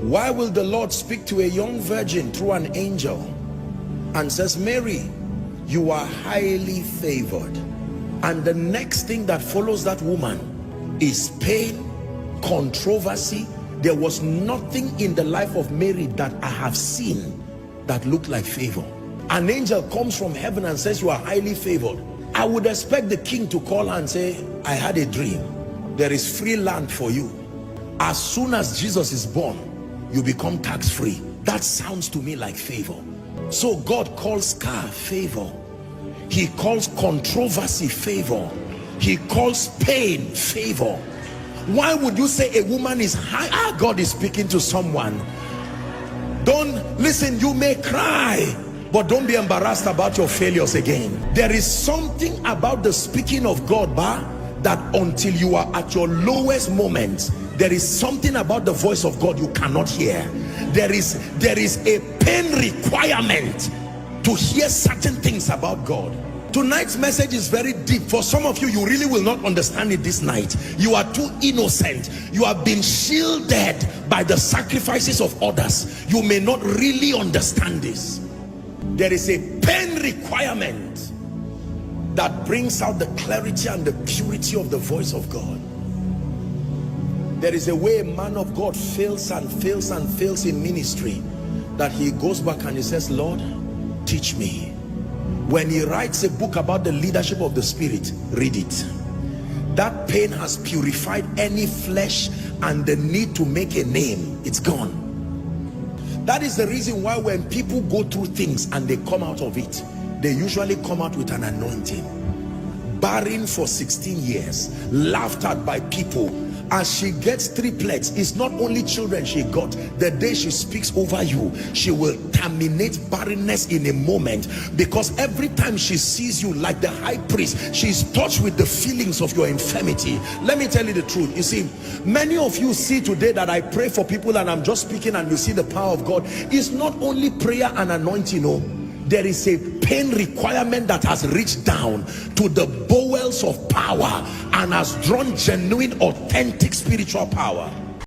Why will the Lord speak to a young virgin through an angel and says, Mary, you are highly favored? And the next thing that follows that woman is pain, controversy. There was nothing in the life of Mary that I have seen that looked like favor. An angel comes from heaven and says you are highly favored. I would expect the king to call her and say, I had a dream. There is free land for you. As soon as Jesus is born, you become tax-free. That sounds to me like favor. So God calls scar favor. He calls controversy favor. He calls pain favor. Why would you say a woman is high? God is speaking to someone. Don't listen, you may cry, but don't be embarrassed about your failures again. There is something about the speaking of God, that until you are at your lowest moment, there is something about the voice of God you cannot hear. There is a pain requirement to hear certain things about God. Tonight's message is very deep. For some of you, you really will not understand it this night. You are too innocent. You have been shielded by the sacrifices of others. You may not really understand this. There is a pain requirement that brings out the clarity and the purity of the voice of God. There is a way a man of God fails and fails and fails in ministry, that he goes back and he says, Lord, teach me. When he writes a book about the leadership of the Spirit, read it. That pain has purified any flesh and the need to make a name. It's gone. That is the reason why when people go through things and they come out of it, they usually come out with an anointing. Barren for 16 years, laughed at by people. As she gets triplets, it's not only children she got. The day she speaks over you, she will terminate barrenness in a moment, because every time she sees you, like the high priest, she's touched with the feelings of your infirmity. Let me tell you the truth. You see, many of you see today that I pray for people and I'm just speaking and you see the power of God. It's not only prayer and anointing, no. There is a pain requirement that has reached down to the bowels of power and has drawn genuine, authentic spiritual power.